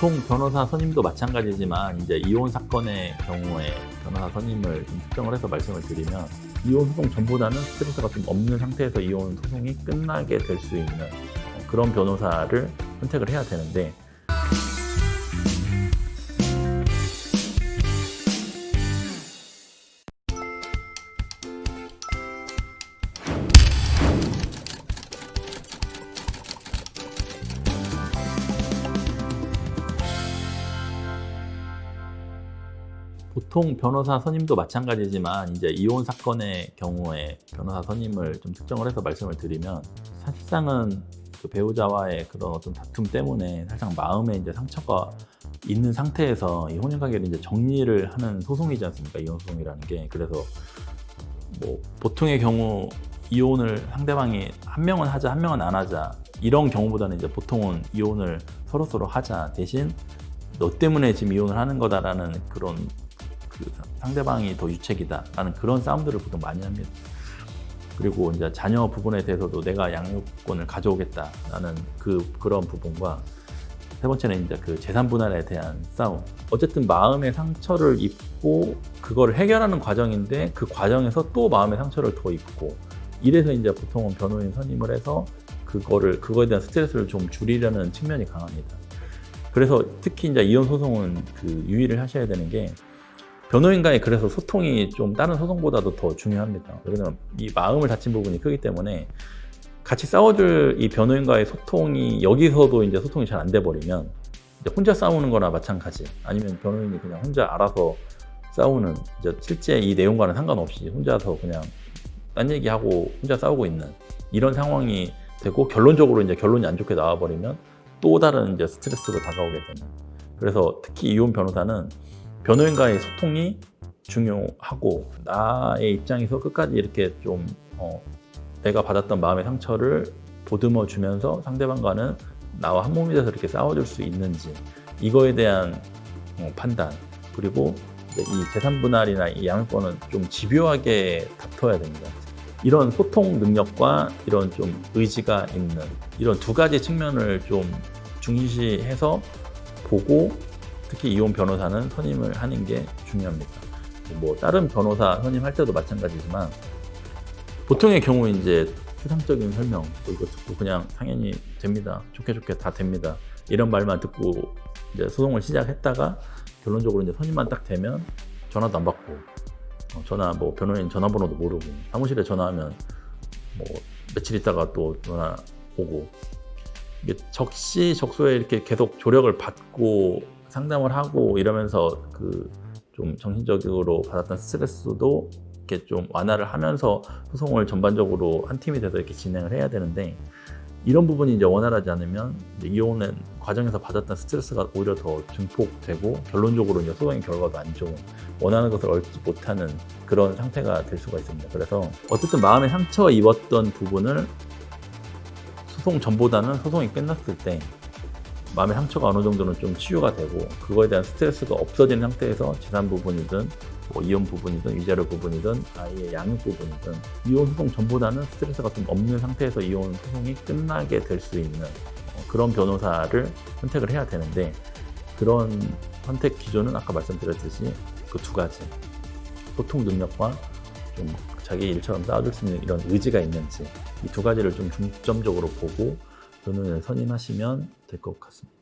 보통 변호사 선임도 마찬가지지만 이제 이혼 사건의 경우에 변호사 선임을 좀 특정을 해서 말씀을 드리면 이혼 소송 전보다는 스트레스가 좀 없는 상태에서 이혼 소송이 끝나게 될 수 있는 그런 변호사를 선택을 해야 되는데, 보통 변호사 선임도 마찬가지지만 이제 이혼 사건의 경우에 변호사 선임을 좀 특정을 해서 말씀을 드리면, 사실상은 그 배우자와의 그런 어떤 다툼 때문에 살짝 마음에 이제 상처가 있는 상태에서 이 혼인 관계를 이제 정리를 하는 소송이지 않습니까? 이혼 소송이라는 게. 그래서 뭐 보통의 경우 이혼을 상대방이 한 명은 하자, 한 명은 안 하자, 이런 경우보다는 이제 보통은 이혼을 서로 하자, 대신 너 때문에 지금 이혼을 하는 거다라는 그런 그 상대방이 더 유책이다라는 그런 싸움들을 보통 많이 합니다. 그리고 이제 자녀 부분에 대해서도 내가 양육권을 가져오겠다라는 그런 부분과, 세 번째는 이제 그 재산 분할에 대한 싸움. 어쨌든 마음의 상처를 입고 그거를 해결하는 과정인데, 그 과정에서 또 마음의 상처를 더 입고, 이래서 이제 보통은 변호인 선임을 해서 그거에 대한 스트레스를 좀 줄이려는 측면이 강합니다. 그래서 특히 이제 이혼 소송은 그 유의를 하셔야 되는 게, 변호인과의 그래서 소통이 좀 다른 소송보다도 더 중요합니다. 왜냐면 이 마음을 다친 부분이 크기 때문에 같이 싸워줄 이 변호인과의 소통이, 여기서도 이제 소통이 잘 안 돼 버리면 이제 혼자 싸우는 거나 마찬가지, 아니면 변호인이 그냥 혼자 알아서 싸우는, 이제 실제 이 내용과는 상관없이 혼자서 그냥 딴 얘기하고 혼자 싸우고 있는 이런 상황이 되고, 결론적으로 이제 결론이 안 좋게 나와 버리면 또 다른 이제 스트레스로 다가오게 되는. 그래서 특히 이혼 변호사는 변호인과의 소통이 중요하고, 나의 입장에서 끝까지 이렇게 좀 내가 받았던 마음의 상처를 보듬어 주면서 상대방과는 나와 한 몸이 돼서 이렇게 싸워줄 수 있는지, 이거에 대한 판단, 그리고 이 재산 분할이나 이 양육권은 좀 집요하게 다퉈야 됩니다. 이런 소통 능력과 이런 좀 의지가 있는 이런 두 가지 측면을 좀 중시해서 보고, 특히 이혼 변호사는 선임을 하는 게 중요합니다. 뭐 다른 변호사 선임할 때도 마찬가지지만, 보통의 경우 이제 추상적인 설명, 이거 듣고 그냥 당연히 됩니다, 좋게 다 됩니다, 이런 말만 듣고 이제 소송을 시작했다가 결론적으로 이제 선임만 딱 되면 전화도 안 받고, 뭐 변호인 전화번호도 모르고, 사무실에 전화하면 뭐 며칠 있다가 또 전화 오고, 이게 적시적소에 이렇게 계속 조력을 받고 상담을 하고 이러면서 그 좀 정신적으로 받았던 스트레스도 이렇게 좀 완화를 하면서 소송을 전반적으로 한 팀이 돼서 이렇게 진행을 해야 되는데, 이런 부분이 이제 원활하지 않으면 이제 이혼의 과정에서 받았던 스트레스가 오히려 더 증폭되고, 결론적으로 이제 소송의 결과도 안 좋은, 원하는 것을 얻지 못하는 그런 상태가 될 수가 있습니다. 그래서 어쨌든 마음에 상처 입었던 부분을 소송 전보다는 소송이 끝났을 때 마음의 상처가 어느 정도는 좀 치유가 되고, 그거에 대한 스트레스가 없어진 상태에서 재산 부분이든 뭐 이혼 부분이든 위자료 부분이든 아이의 양육 부분이든 이혼 소송 전보다는 스트레스가 좀 없는 상태에서 이혼 소송이 끝나게 될 수 있는 그런 변호사를 선택을 해야 되는데, 그런 선택 기준은 아까 말씀드렸듯이 그 두 가지, 소통 능력과 좀 자기 일처럼 싸워줄 수 있는 이런 의지가 있는지, 이 두 가지를 좀 중점적으로 보고 변호인을 선임하시면 될 것 같습니다.